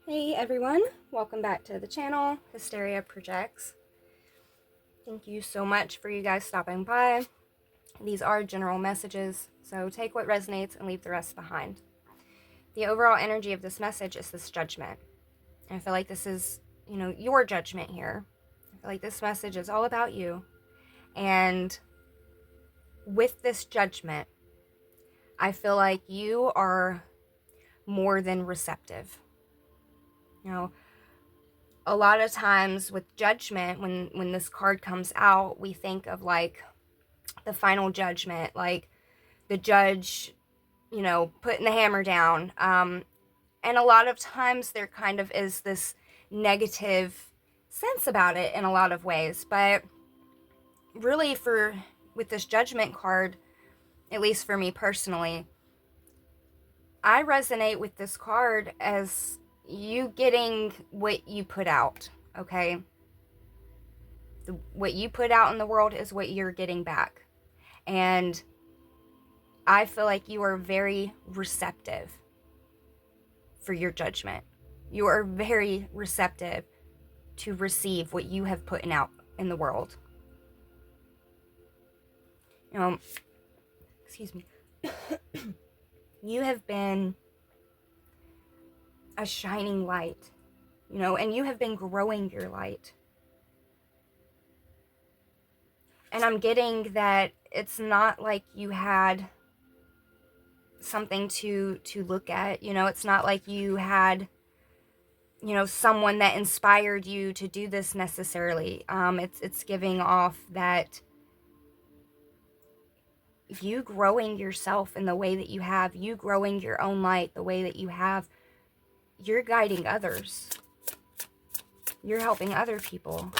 Hey everyone, welcome back to the channel, Hysteria Projects. Thank you so much for you guys stopping by. These are general messages, so take what resonates and leave the rest behind. The overall energy of this message is this judgment. And I feel like this is, your judgment here. I feel like this message is all about you. And with this judgment, I feel like you are more than receptive. A lot of times with judgment, when this card comes out, we think of like the final judgment, like the judge, putting the hammer down. And a lot of times there kind of is this negative sense about it in a lot of ways. But really, with this judgment card, at least for me personally, I resonate with this card as you getting what you put out, okay? What you put out in the world is what you're getting back. And I feel like you are very receptive for your judgment. You are very receptive to receive what you have put out in the world. Excuse me. You have been a shining light, and you have been growing your light. And I'm getting that it's not like you had something to look at. It's not like you had someone that inspired you to do this necessarily. It's giving off that you growing yourself in the way that you have, you growing your own light the way that you have, you're guiding others. You're helping other people.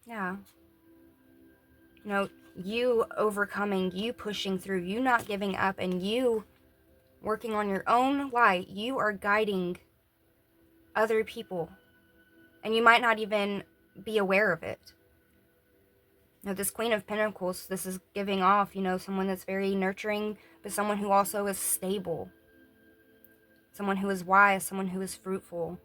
Yeah. You overcoming, you pushing through, you not giving up, and you working on your own light. You are guiding other people. And you might not even be aware of it. This Queen of Pentacles, this is giving off, someone that's very nurturing, but someone who also is stable. Someone who is wise, someone who is fruitful.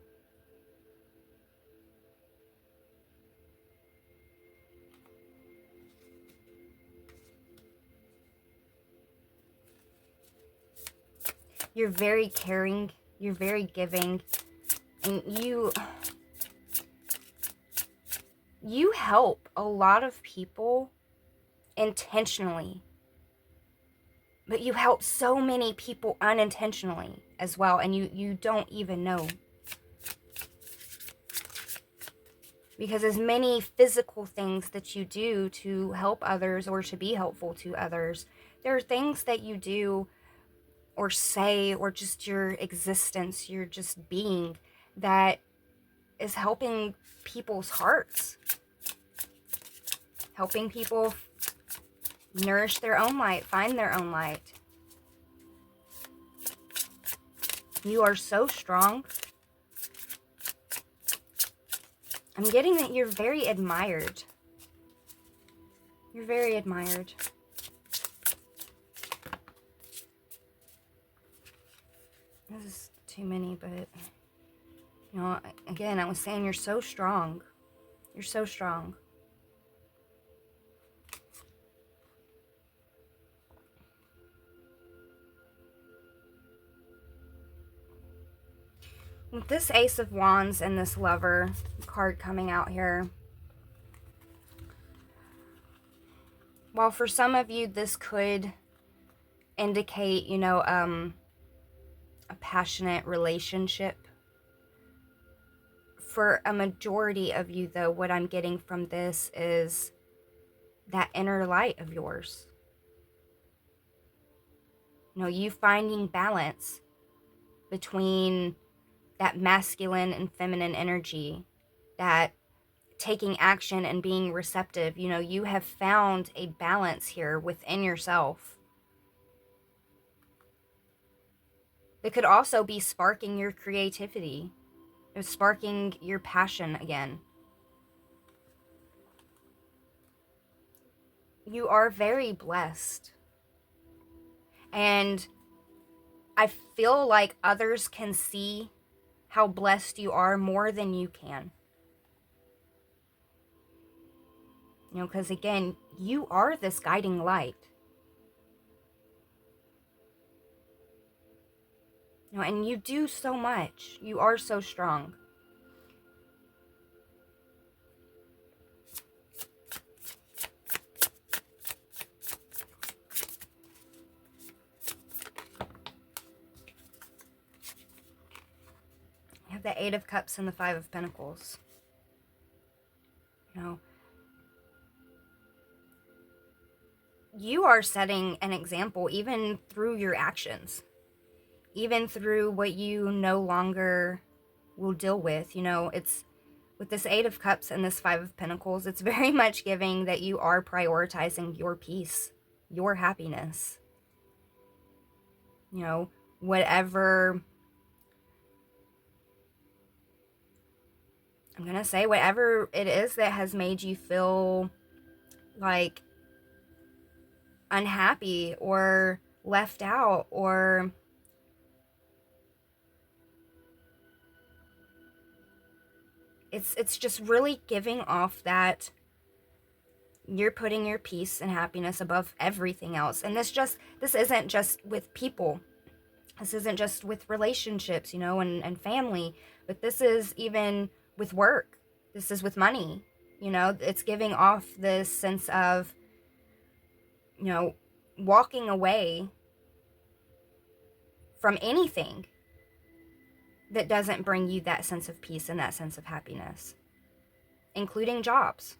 You're very caring, you're very giving, and you help a lot of people intentionally. But you help so many people unintentionally as well, and you don't even know. Because as many physical things that you do to help others or to be helpful to others, there are things that you do or say, or just your existence, your just being, that is helping people's hearts. Helping people nourish their own light, find their own light. You are so strong. I'm getting that you're very admired. You're very admired. This is too many, but, again, I was saying you're so strong. You're so strong. With this Ace of Wands and this Lover card coming out here, while for some of you this could indicate, a passionate relationship, for a majority of you, though, what I'm getting from this is that inner light of yours. You finding balance between that masculine and feminine energy, that taking action and being receptive. You have found a balance here within yourself that could also be sparking your creativity, sparking your passion again. You are very blessed. And I feel like others can see how blessed you are more than you can. You know, because again, you are this guiding light. You know, and you do so much. You are so strong. You have the Eight of Cups and the Five of Pentacles. You know, you are setting an example even through your actions, even through what you no longer will deal with. You know, it's with this Eight of Cups and this Five of Pentacles, it's very much giving that you are prioritizing your peace, your happiness. You know, whatever, I'm going to say, whatever it is that has made you feel like unhappy or left out, or it's just really giving off that you're putting your peace and happiness above everything else. And this isn't just with people. This isn't just with relationships, you know, and family, but this is even with work. This is with money. You know, it's giving off this sense of, you know, walking away from anything that doesn't bring you that sense of peace and that sense of happiness, including jobs.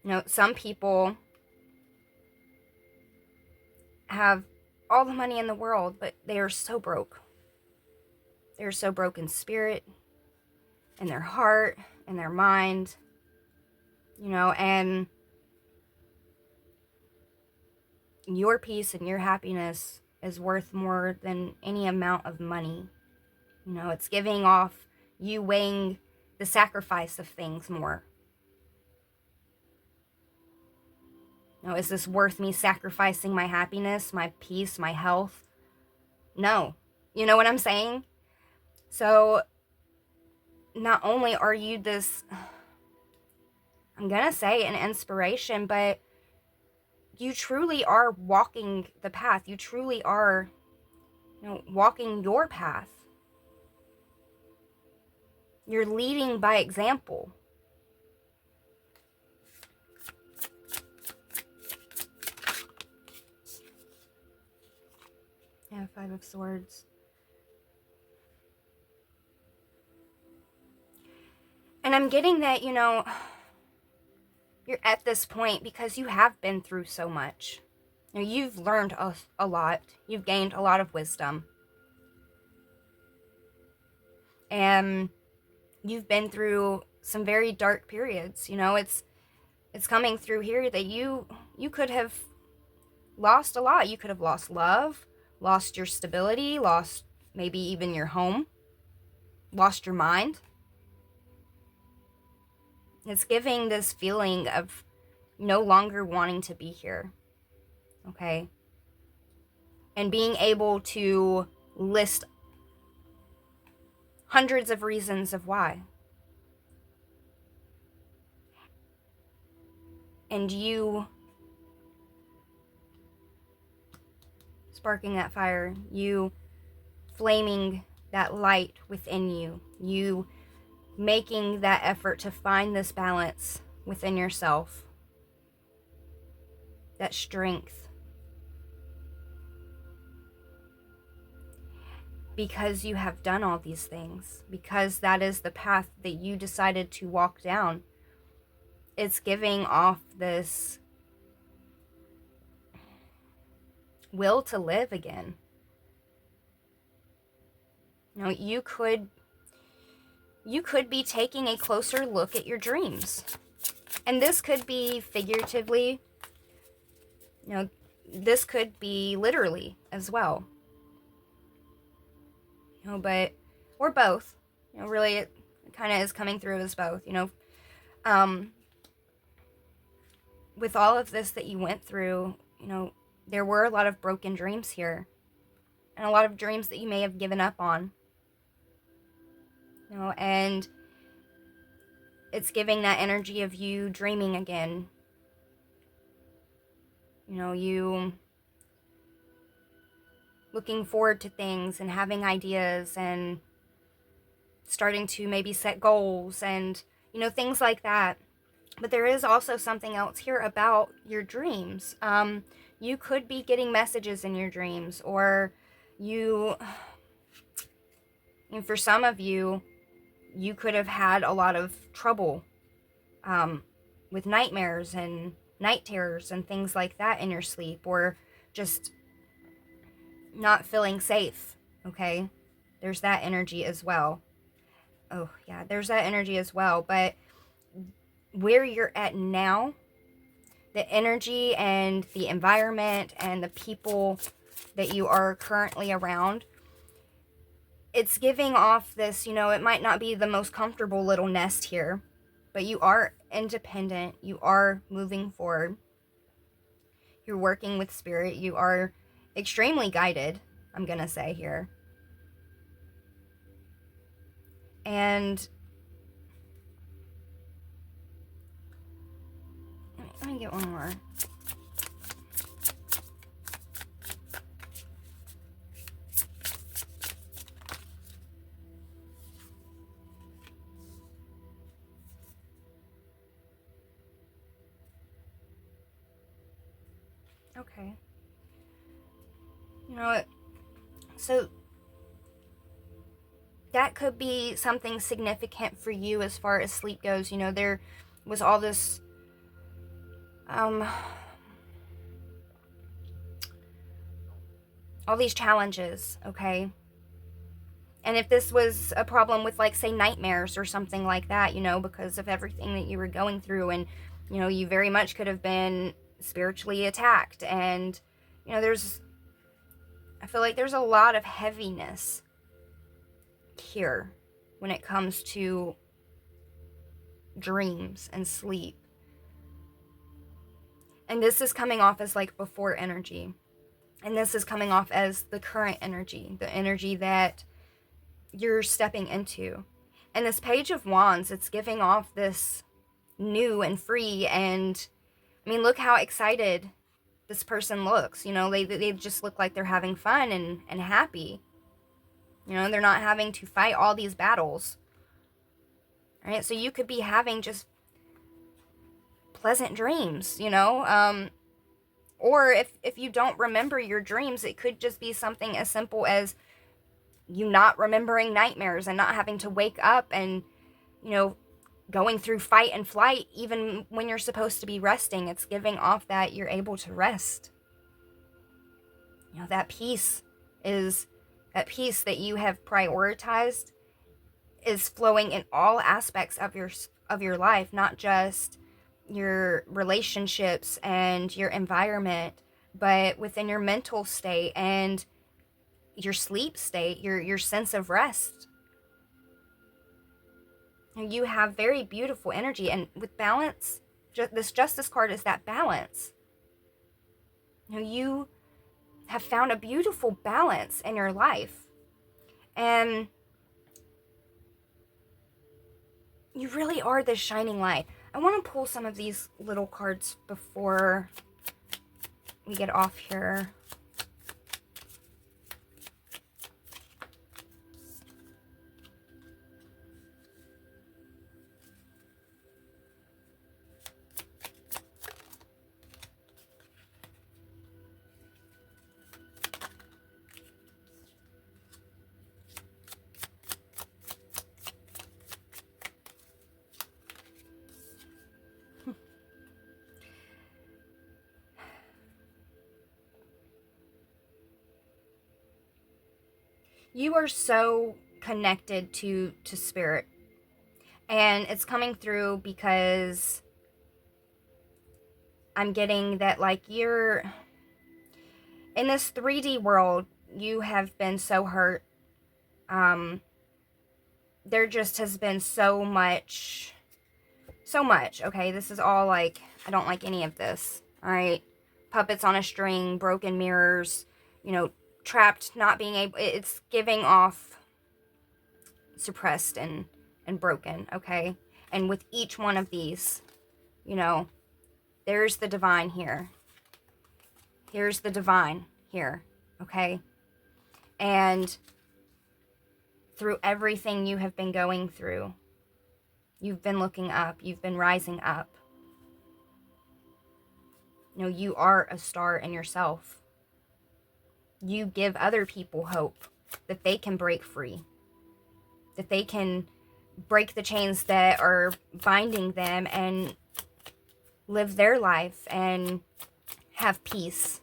You know, some people have all the money in the world, but they are so broke. They're so broke in spirit, in their heart, in their mind, you know, and your peace and your happiness is worth more than any amount of money. You know, it's giving off you weighing the sacrifice of things more. You know, is this worth me sacrificing my happiness, my peace, my health? No. You know what I'm saying? So, not only are you this, I'm gonna say, an inspiration, but you truly are walking the path. You truly are, you know, walking your path. You're leading by example. Yeah, Five of Swords. And I'm getting that, you know, you're at this point because you have been through so much. You know, you've learned a lot. You've gained a lot of wisdom. And you've been through some very dark periods. You know, it's coming through here that you could have lost a lot. You could have lost love, lost your stability, lost maybe even your home, lost your mind. It's giving this feeling of no longer wanting to be here, okay? And being able to list hundreds of reasons of why. And you sparking that fire, you flaming that light within you, you making that effort to find this balance within yourself, that strength. Because you have done all these things, because that is the path that you decided to walk down. It's giving off this will to live again. You know, you could be taking a closer look at your dreams. And this could be figuratively, you know, this could be literally as well. You know, but, or both. You know, really it kind of is coming through as both, you know. With all of this that you went through, you know, there were a lot of broken dreams here, and a lot of dreams that you may have given up on. You know, and it's giving that energy of you dreaming again. You know, you looking forward to things and having ideas and starting to maybe set goals and, you know, things like that. But there is also something else here about your dreams. You could be getting messages in your dreams, or you, and for some of you, you could have had a lot of trouble with nightmares and night terrors and things like that in your sleep, or just not feeling safe, okay? There's that energy as well. Oh, yeah, there's that energy as well. But where you're at now, the energy and the environment and the people that you are currently around, it's giving off this, you know, it might not be the most comfortable little nest here, but you are independent. You are moving forward. You're working with spirit. You are extremely guided, I'm going to say here. And let me get one more. Okay. You know what? So that could be something significant for you as far as sleep goes. You know, there was all this all these challenges, okay? And if this was a problem with, like, say, nightmares or something like that, you know, because of everything that you were going through, and, you know, you very much could have been spiritually attacked, and, you know, I feel like there's a lot of heaviness here when it comes to dreams and sleep. And this is coming off as like before energy. And this is coming off as the current energy, the energy that you're stepping into. And this Page of Wands, it's giving off this new and free, and I mean, look how excited this person looks. You know, they just look like they're having fun and happy. You know, they're not having to fight all these battles. All right, so you could be having just pleasant dreams, you know, or if you don't remember your dreams, it could just be something as simple as you not remembering nightmares and not having to wake up and, you know, going through fight and flight even when you're supposed to be resting. It's giving off that you're able to rest. You know, that peace that you have prioritized is flowing in all aspects of your life, not just your relationships and your environment, but within your mental state and your sleep state, your sense of rest. You have very beautiful energy, and with balance, this Justice card is that balance. You know, you have found a beautiful balance in your life, and you really are this shining light. I want to pull some of these little cards before we get off here. You are so connected to spirit, and it's coming through because I'm getting that, like, you're in this 3D world. You have been so hurt. There just has been so much, okay? This is all, like, I don't like any of this, all right? puppets on a string, broken mirrors, trapped, not being able, it's giving off suppressed and broken, okay? And with each one of these, there's the divine here. Here's the divine here, okay? And through everything you have been going through, you've been looking up, you've been rising up. You are a star in yourself. You give other people hope that they can break free, that they can break the chains that are binding them and live their life and have peace.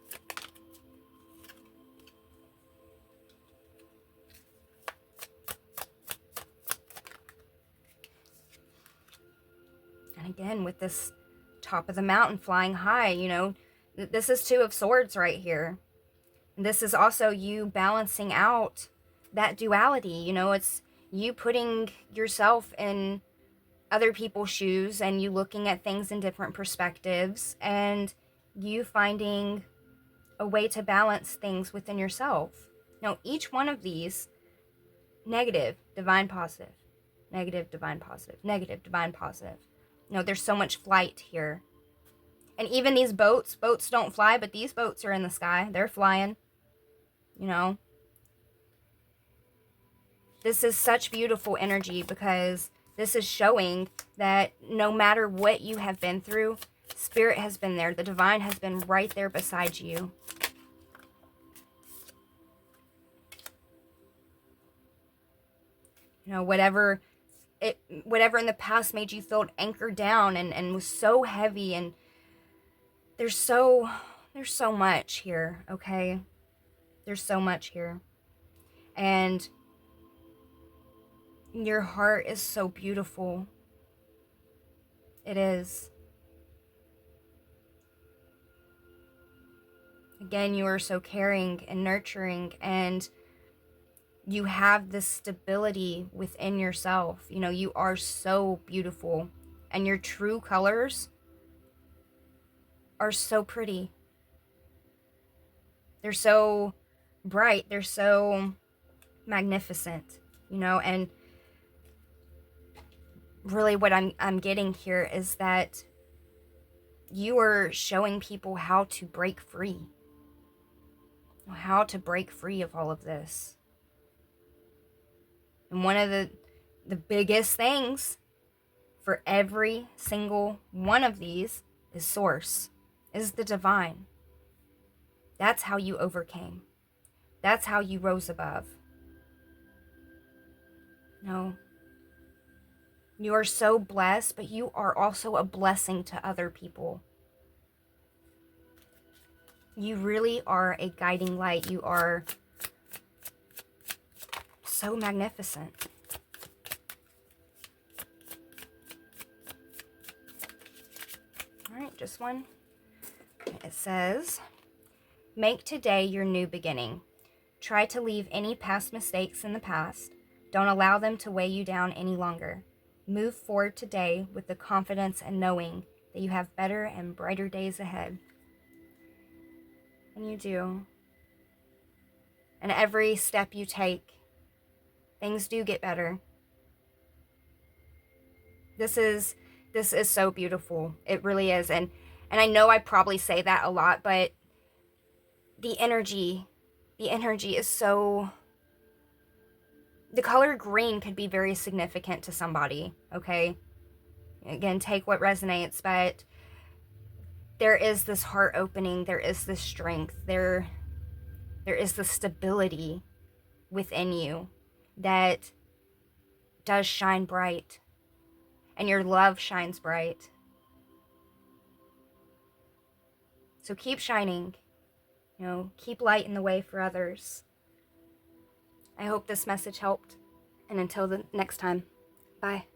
And again, with this top of the mountain flying high, this is Two of Swords right here. And this is also you balancing out that duality. It's you putting yourself in other people's shoes and you looking at things in different perspectives and you finding a way to balance things within yourself. Now, each one of these, negative, divine, positive, negative, divine, positive, negative, divine, positive. There's so much flight here. And even these boats don't fly, but these boats are in the sky. They're flying. This is such beautiful energy because this is showing that no matter what you have been through, Spirit has been there. The divine has been right there beside you. Whatever in the past made you feel anchored down and was so heavy, and there's so much here, okay? There's so much here. And your heart is so beautiful. It is. Again, you are so caring and nurturing, and you have this stability within yourself. You are so beautiful, and your true colors are so pretty. They're so bright. They're so magnificent, and really what I'm getting here is that you are showing people how to break free. How to break free of all of this. And one of the biggest things for every single one of these is source, is the divine. That's how you overcame. That's how you rose above. You are so blessed, but you are also a blessing to other people. You really are a guiding light. You are so magnificent. All right, just one. It says, make today your new beginning. Try to leave any past mistakes in the past. Don't allow them to weigh you down any longer. Move forward today with the confidence and knowing that you have better and brighter days ahead. And you do. And every step you take, things do get better. This is so beautiful. It really is. And I know I probably say that a lot, but the energy is so... The color green could be very significant to somebody, okay? Again, take what resonates, but there is this heart opening, there is this strength, there is the stability within you that does shine bright, and your love shines bright. So keep shining, keep lighting the way for others. I hope this message helped, and until the next time, bye.